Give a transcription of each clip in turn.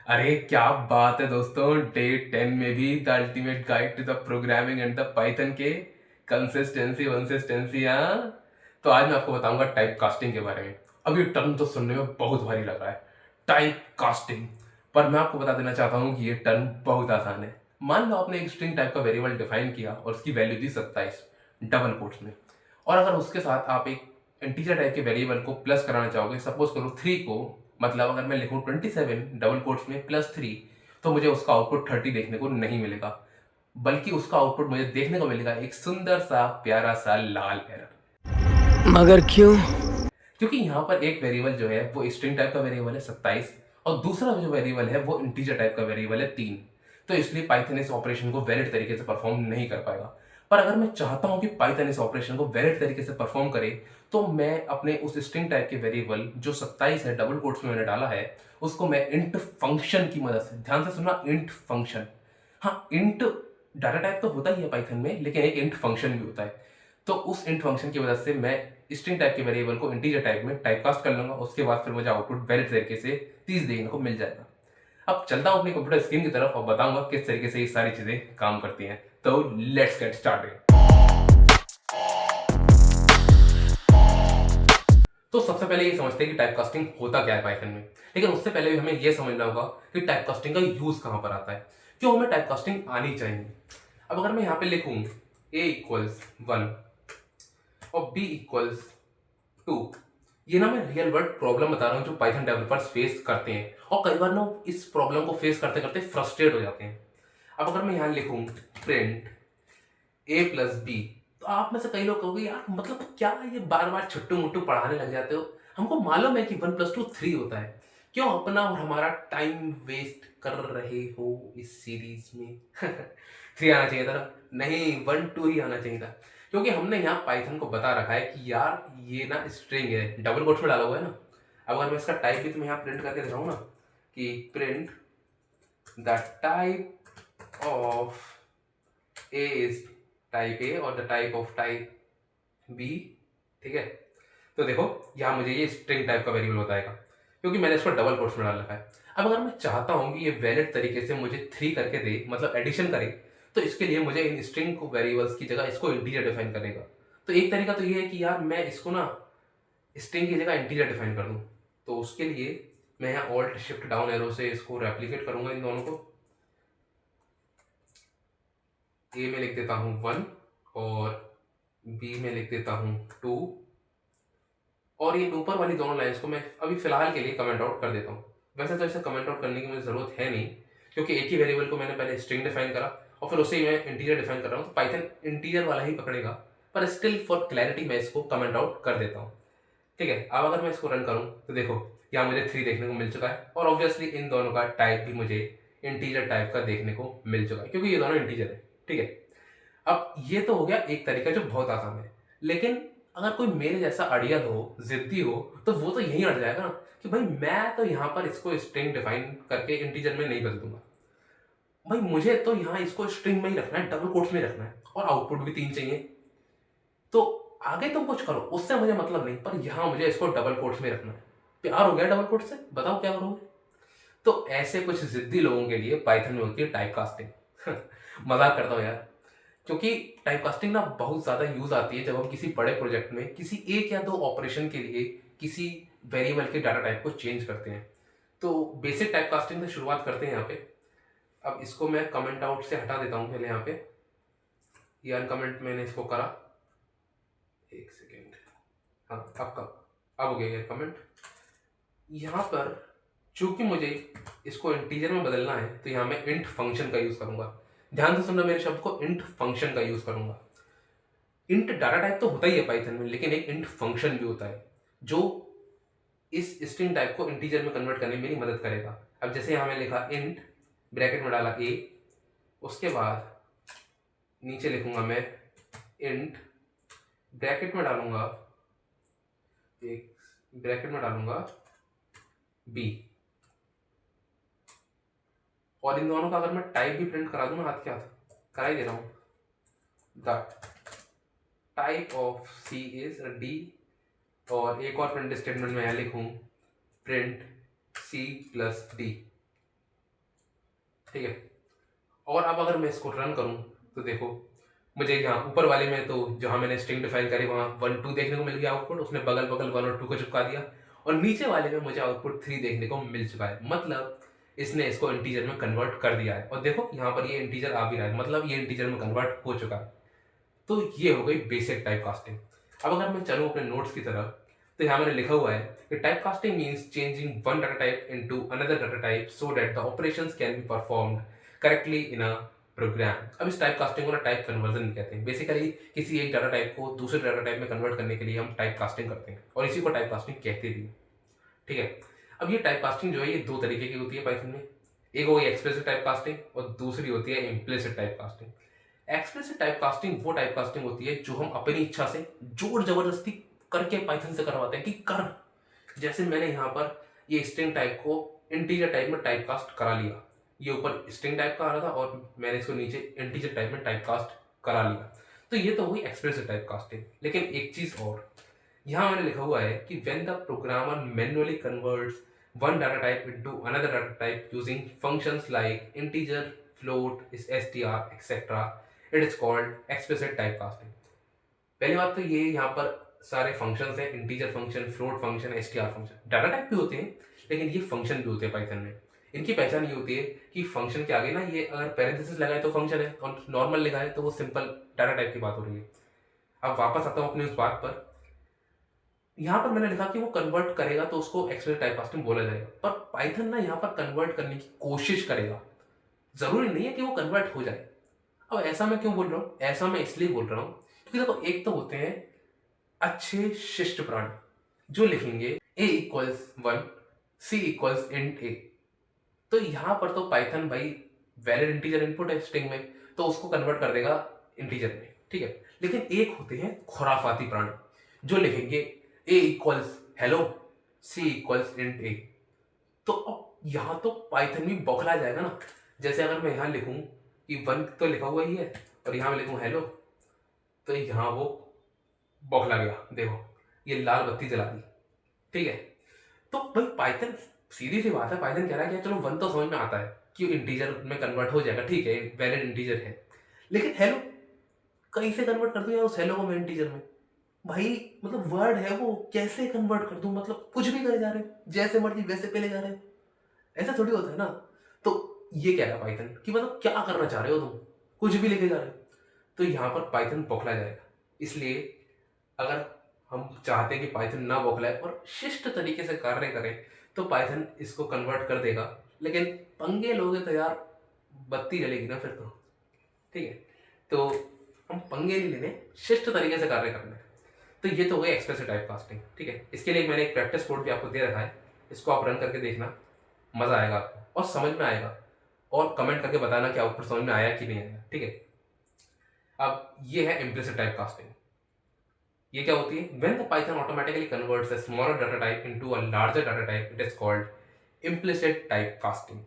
अरे क्या बात है दोस्तों, डे 10 में भी the ultimate guide to the programming and the Python के कंसिस्टेंसी वंसिस्टेंसी। हाँ, तो आज मैं आपको बताऊंगा टाइप कास्टिंग के बारे में। अब ये टर्म तो सुनने में बहुत भारी लग रहा है, टाइप कास्टिंग। पर मैं आपको बता देना चाहता हूँ कि ये टर्म बहुत आसान है। मान लो आपने एक स्ट्रिंग टाइप का वेरिएबल डिफाइन किया और उसकी वैल्यू दी 27 डबल कोट्स में, और अगर उसके साथ आप एक इंटीजर टाइप के वेरिएबल को प्लस कराना चाहोगे, सपोज करो 3 को, मतलब अगर मैं लिखूं 27 डबल कोट्स में प्लस 3, तो मुझे उसका आउटपुट 30 देखने को नहीं मिलेगा, बल्कि उसका आउटपुट मुझे देखने को मिलेगा एक सुंदर सा प्यारा सा लाल एरर। मगर क्यों? क्योंकि यहाँ पर एक वेरिएबल जो है वो स्ट्रिंग टाइप का वेरिएबल है 27, और दूसरा जो वेरिएबल है वो इंटीजर टाइप का वेरिएबल है 3। तो इसलिए पाइथन इस ऑपरेशन को वैलिड तरीके से परफॉर्म नहीं कर पाएगा। पर अगर मैं चाहता हूं कि पाइथन इस ऑपरेशन को वैलिड तरीके से परफॉर्म करे, तो मैं अपने उस स्ट्रिंग टाइप के वेरिएबल जो 27 है डबल कोट्स में मैंने डाला है, उसको मैं इंट फंक्शन की मदद से, ध्यान से सुनना, इंट फंक्शन। हाँ, इंट डाटा टाइप तो होता ही है पाइथन में, लेकिन एक इंट फंक्शन भी होता है। तो उस इंट फंक्शन की मदद से मैं स्ट्रिंग टाइप के वेरिएबल को इंटीजर टाइप में टाइपकास्ट कर लूंगा। उसके बाद फिर मुझे आउटपुट वैलिड तरीके से 30 देखने को मिल जाएगा। अब चलता हूं अपनी कंप्यूटर स्क्रीन की तरफ और बताऊंगा किस तरीके से ये सारी चीजें काम करती हैं। तो लेट्स गेट स्टार्टेड। तो सबसे पहले ये समझते हैं कि टाइपकास्टिंग होता क्या है पाइथन में। लेकिन उससे पहले भी हमें यह समझना होगा कि टाइपकास्टिंग का यूज कहां पर आता है, क्यों हमें टाइपकास्टिंग आनी चाहिए। अब अगर मैं यहां पे लिखूं a इक्वल्स 1 और b इक्वल्स 2, ये ना मैं रियल वर्ल्ड प्रॉब्लम बता रहा हूँ जो पाइथन डेवलपर्स फेस करते हैं, और कई बार ना इस प्रॉब्लम को फेस करते करते फ्रस्ट्रेट हो जाते हैं। अब अगर मैं यहाँ लिखूं प्रिंट ए प्लस बी, तो आप में से कई लोग कहोगे यार मतलब क्या ये बार बार छुट्टू मुट्टू पढ़ाने लग जाते हो, हमको मालूम है कि 1+2 3 होता है, क्यों अपना और हमारा टाइम वेस्ट कर रहे हो इस सीरीज में। 3 आना चाहिए था ना? नहीं, 1 2 ही आना चाहिए था, क्योंकि हमने यहाँ पाइथन को बता रखा है कि यार ये ना स्ट्रिंग है, डबल कोट्स में डाला हुआ है ना। अब अगर मैं इसका टाइप भी तुम्हें यहाँ प्रिंट करके दिखाऊँ ना, कि print the type of A is type A और the type of type B, ठीक है, तो देखो यहाँ मुझे ये स्ट्रिंग टाइप का वेरिएबल बताएगा, क्योंकि मैंने इसको डबल कोट्स में डाल रखा है। अब अगर मैं चाहता हूँ कि ये वैलिड तरीके से मुझे 3 करके दे, मतलब एडिशन करे, तो इसके लिए मुझे इन स्ट्रिंग को वेरिएबल्स की जगह इसको इंटीजर डिफाइन करेगा। तो एक तरीका तो ये है कि यार मैं इसको ना स्ट्रिंग की जगह इंटीजर डिफाइन कर दूँ। तो उसके लिए मैं यहाँ ऑल्ट शिफ्ट डाउन एरो से इसको रेप्लीकेट करूंगा, इन दोनों को। ए में लिख देता हूँ 1 और बी में लिख देता हूँ 2, और ये ऊपर वाली दोनों लाइंस को मैं अभी फिलहाल के लिए कमेंट आउट कर देता हूँ। वैसे तो इसे कमेंट आउट करने की मुझे ज़रूरत है नहीं, क्योंकि एक ही वेरिएबल को मैंने पहले स्ट्रिंग डिफाइन करा और फिर उसे ही मैं इंटीजर डिफाइन कर रहा हूँ, तो पाइथन इंटीजर वाला ही पकड़ेगा। पर स्टिल फॉर क्लैरिटी मैं इसको कमेंट आउट कर देता हूँ, ठीक है। अब अगर मैं इसको रन करूँ तो देखो यहाँ मुझे 3 देखने को मिल चुका है, और ऑब्वियसली इन दोनों का टाइप भी मुझे इंटीजर टाइप का देखने को मिल चुका है, क्योंकि ये दोनों इंटीजर है, ठीक है। अब ये तो हो गया एक तरीका जो बहुत आसान है, लेकिन अगर कोई मेरे जैसा अड़ियल हो, जिद्दी हो, तो वो तो यहीं अड़ जाएगा ना कि भाई मैं तो यहाँ पर इसको स्ट्रिंग डिफाइन करके इंटीजर में नहीं बदल दूंगा। भाई मुझे तो यहाँ इसको स्ट्रिंग में ही रखना है, डबल कोट्स में रखना है, और आउटपुट भी 3 चाहिए। तो आगे तुम कुछ करो, उससे मुझे मतलब नहीं, पर यहाँ मुझे इसको डबल कोट्स में रखना है। प्यार हो गया डबल कोट्स से, बताओ क्या करोगे। तो ऐसे कुछ जिद्दी लोगों के लिए पाइथन में होती है टाइपकास्टिंग। मजाक करता हूँ यार, क्योंकि टाइपकास्टिंग ना बहुत ज़्यादा यूज आती है जब हम किसी बड़े प्रोजेक्ट में किसी एक या दो ऑपरेशन के लिए किसी वेरिएबल के डाटा टाइप को चेंज करते हैं। तो बेसिक टाइपकास्टिंग से शुरुआत करते हैं यहाँ पे। अब इसको मैं कमेंट आउट से हटा देता हूँ पहले यहाँ पे, ये अनकमेंट मैंने इसको करा, एक सेकेंड। हाँ, अब हो गया ये कमेंट। यहाँ पर चूंकि मुझे इसको इंटीजर में बदलना है, तो यहाँ मैं इंट फंक्शन का यूज करूंगा। ध्यान से सुनना मेरे शब्द को, इंट फंक्शन का यूज करूंगा। इंट डाटा टाइप तो होता ही है पाइथन में, लेकिन एक इंट फंक्शन भी होता है जो इस स्ट्रिंग टाइप को इंटीजर में कन्वर्ट करने में मेरी मदद करेगा। अब जैसे यहाँ मैं लिखा इंट, ब्रैकेट में डाला ए, उसके बाद नीचे लिखूंगा मैं इंट, ब्रैकेट में डालूंगा, एक ब्रैकेट में डालूंगा बी, और इन दोनों का अगर मैं टाइप भी प्रिंट करा दूं ना, हाथ के हाथ करा ही दे रहा हूं, the type of C is D, और एक और प्रिंट स्टेटमेंट में यहाँ लिखूं प्रिंट सी प्लस डी। ठीक है। और अब अगर मैं इसको रन करूं तो देखो मुझे यहाँ ऊपर वाले में तो जहां मैंने स्ट्रिंग डिफाइन करी वहां 1 2 देखने को मिल गया आउटपुट, उसने बगल बगल 1 और 2 को चिपका दिया। और नीचे वाले में मुझे आउटपुट 3 देखने को मिल चुका है, मतलब इसने इसको इंटीजर में कन्वर्ट कर दिया है। और देखो यहाँ पर ये इंटीजर आ भी रहा है, मतलब ये इंटीजर में कन्वर्ट हो चुका है। तो ये हो गई बेसिक टाइप कास्टिंग। अब अगर मैं चलूँ अपने नोट्स की तरफ, तो यहाँ मैंने लिखा हुआ है कि type casting means changing one data type into another data type so that the operations can be performed correctly in a program. अब इस टाइप कास्टिंग को ना टाइप कन्वर्जन कहते हैं। बेसिकली किसी एक डाटा टाइप को दूसरे डाटा टाइप में कन्वर्ट करने के लिए हम टाइप कास्टिंग करते हैं, और इसी को टाइप कास्टिंग कहते भी हैं। ठीक है। अब ये टाइप कास्टिंग जो है ये दो तरीके की होती है पाइथन में। एक हो गई एक्सप्लिसिट टाइप कास्टिंग और दूसरी होती है implicit type casting. Explicit type casting वो टाइप कास्टिंग होती है जो हम अपनी इच्छा से जोर जबरदस्ती करके पाइथन से करवाते हैं कि कर। जैसे मैंने यहाँ पर ये स्ट्रिंग टाइप को इंटीजर टाइप में टाइप कास्ट करा लिया, ये ऊपर स्ट्रिंग टाइप का आ रहा था और मैंने इसको नीचे इंटीजर टाइप में टाइप कास्ट करा लिया। तो ये तो हुई एक्सप्लिसिट टाइप कास्टिंग। लेकिन एक चीज और यहाँ मैंने लिखा हुआ है कि when the programmer manually converts one data type into another data type using functions like integer, float, str, etc. It is called explicit typecasting. पहली बात तो ये यहाँ पर सारे फंक्शंस हैं, integer function, float function, str function. Data type भी होते हैं लेकिन ये फंक्शन भी होते हैं पाइथन में। इनकी पहचान ये होती है कि फंक्शन के आगे ना ये अगर पैरेंथेसिस लगाए तो फंक्शन है और नॉर्मल लगाए तो वो सिंपल डाटा टाइप की बात हो रही है। अब वापस आता हूँ अपनी उस बात पर। यहाँ पर मैंने लिखा कि वो कन्वर्ट करेगा तो उसको एक्सप्लिसिट टाइपकास्टिंग बोला जाएगा, पर पाइथन ना यहाँ पर कन्वर्ट करने की कोशिश करेगा, जरूरी नहीं है कि वो कन्वर्ट हो जाए। अब ऐसा मैं क्यों बोल रहा हूँ? ऐसा मैं इसलिए बोल रहा हूँ क्योंकि देखो एक तो होते हैं अच्छे शिष्ट प्राणी जो लिखेंगे a equals 1 c equals int a। तो यहाँ पर तो पाइथन भाई वैलिड इंटीजर इनपुट है स्ट्रिंग में, तो उसको कन्वर्ट कर देगा इंटीजर में, ठीक है। लेकिन एक होते हैं खुराफाती प्राणी जो लिखेंगे a equals hello c equals int a। तो अब यहाँ तो पाइथन भी बौखला जाएगा ना। जैसे अगर मैं यहाँ लिखूं कि 1 तो लिखा हुआ ही है और यहाँ मैं लिखूं हेलो, तो यहाँ वो बौखला गया। देखो ये लाल बत्ती जला दी, ठीक है। तो भाई पाइथन सीधी सी बात है, पाइथन कह रहा है कि चलो 1 तो समझ में आता है कि इंटीजर में कन्वर्ट हो जाएगा, ठीक है, वैलिड इंटीजर है। लेकिन हेलो कहीं से कन्वर्ट कर दूं यार उस हेलो को मैं इंटीजर में? भाई मतलब वर्ड है वो, कैसे कन्वर्ट कर दूं? मतलब कुछ भी करे जा रहे हो, जैसे मर्जी वैसे पहले जा रहे हो, ऐसा थोड़ी होता है ना। तो ये कह रहा पाइथन कि मतलब क्या करना चाह रहे हो तुम, कुछ भी लेके जा रहे हो। तो यहाँ पर पाइथन बौखला जाएगा। इसलिए अगर हम चाहते हैं कि पाइथन ना बौखलाए और शिष्ट तरीके से कार्य करे तो पाइथन इसको कन्वर्ट कर देगा। लेकिन पंगे लोगे तो यार बत्ती जलेगी ना फिर तो, ठीक है। तो हम पंगे नहीं लेने, शिष्ट तरीके से कार्य करना है। तो ये तो हो गई एक्सप्रेसिव टाइप कास्टिंग, ठीक है। इसके लिए मैंने एक प्रैक्टिस कोड भी आपको दे रखा है, इसको आप रन करके देखना, मजा आएगा आपको और समझ में आएगा। और कमेंट करके बताना कि आउटपुट समझ में आया कि नहीं आया, ठीक है। अब ये है इम्प्लिसिट टाइप कास्टिंग। ये क्या होती है? When the Python automatically converts a smaller data type into a larger data type it is called implicit type casting.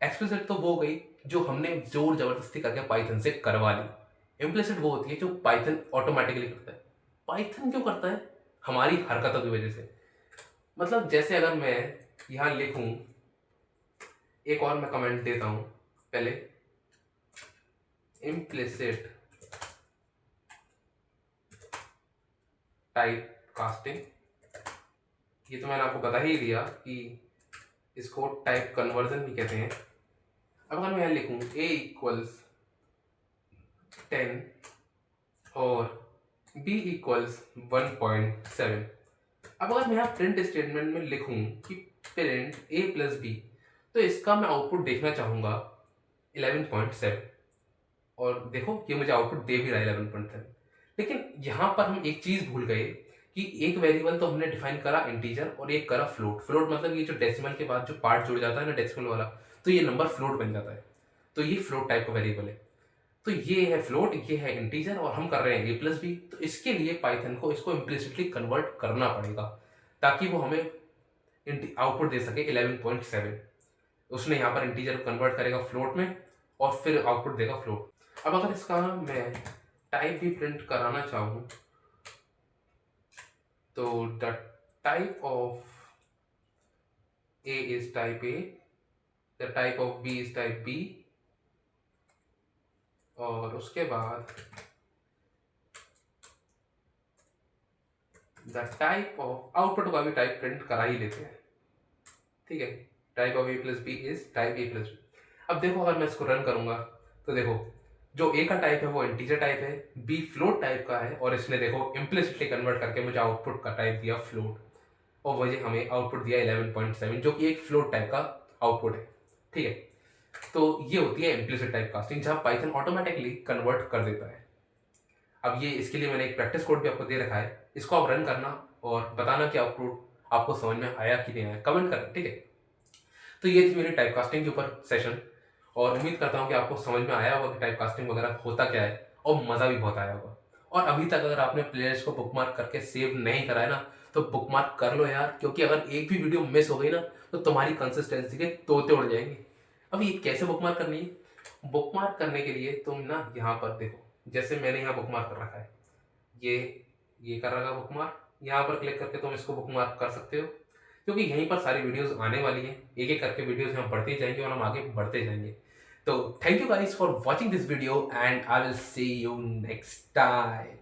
Explicit तो वो हो गई जो हमने जोर जबरदस्ती करके पाइथन से करवा ली। इम्प्लिसिट वो होती है जो पाइथन ऑटोमेटिकली करता है। पाइथन क्यों करता है? हमारी हरकतों की वजह से। मतलब जैसे अगर मैं यहाँ लिखूं, एक और मैं कमेंट देता हूं पहले, इम्प्लिसिट टाइप कास्टिंग। ये तो मैंने आपको बता ही दिया कि इसको टाइप कन्वर्जन भी कहते हैं। अब अगर मैं यहाँ लिखूं a इक्वल्स 10 और b इक्वल्स 1.7। अब अगर मैं यहाँ प्रिंट स्टेटमेंट में लिखूं कि प्रिंट a प्लस b, तो इसका मैं आउटपुट देखना चाहूंगा 11.7। और देखो ये मुझे आउटपुट दे भी रहा है 11.7। लेकिन यहाँ पर हम एक चीज भूल गए कि एक वेरिएबल तो हमने डिफाइन करा इंटीजर और एक करा फ्लोट। फ्लोट मतलब ये जो डेसिमल के बाद जो पार्ट जुड़ जाता है ना डेसिमल वाला, तो ये नंबर फ्लोट बन जाता है। तो ये फ्लोट टाइप का वेरिएबल है। तो ये है फ्लोट, ये है इंटीजर और हम कर रहे हैं a प्लस बी। तो इसके लिए पाइथन को इसको इम्प्लिसिटली कन्वर्ट करना पड़ेगा ताकि वो हमें आउटपुट दे सके 11.7। उसने यहाँ पर इंटीजर कन्वर्ट करेगा फ्लोट में और फिर आउटपुट देगा फ्लोट। अब अगर इसका मैं टाइप भी प्रिंट कराना चाहूँ तो the type of a is type a, the type of b is type b और उसके बाद द टाइप ऑफ आउटपुट का भी टाइप प्रिंट करा ही लेते हैं, ठीक है। Type of A plus B is type A plus B. अब देखो अगर मैं इसको रन करूंगा तो देखो जो ए का टाइप है वो इंटीजर टाइप है, बी फ्लोट टाइप का है, और इसने देखो इम्प्लिसिटली कन्वर्ट करके मुझे आउटपुट का टाइप दिया फ्लोट, और वही हमें आउटपुट दिया 11.7 जो कि एक फ्लोट टाइप का आउटपुट है, ठीक है। तो ये होती है इम्प्लिसिट टाइप कास्टिंग जहाँ पाइथन ऑटोमेटिकली कन्वर्ट कर देता है। अब ये इसके लिए मैंने एक प्रैक्टिस कोड भी आपको दे रखा है, इसको आप रन करना और बताना कि आउटपुट आपको समझ में आया कि नहीं आया, कमेंट करना, ठीक है। तो ये थी मेरी टाइप कास्टिंग के ऊपर सेशन, और उम्मीद करता हूँ कि आपको समझ में आया होगा कि टाइप कास्टिंग वगैरह होता क्या है, और मज़ा भी बहुत आया होगा। और अभी तक अगर आपने प्लेलिस्ट को बुकमार्क करके सेव नहीं करा है ना, तो बुकमार्क कर लो यार, क्योंकि अगर एक भी वीडियो मिस हो गई ना तो तुम्हारी कंसिस्टेंसी के तोते उड़ जाएंगे। अब ये कैसे बुकमार्क करनी है? बुकमार्क करने के लिए तुम ना यहाँ पर देखो, जैसे मैंने यहाँ बुकमार्क कर रखा है, ये कर रखा बुकमार्क, यहाँ पर क्लिक करके तुम इसको बुकमार्क कर सकते हो, क्योंकि यहीं पर सारी वीडियोस आने वाली हैं, एक एक करके वीडियोस यहाँ बढ़ते जाएंगे और हम आगे बढ़ते जाएंगे। तो thank you guys for watching this video and I will see you next time.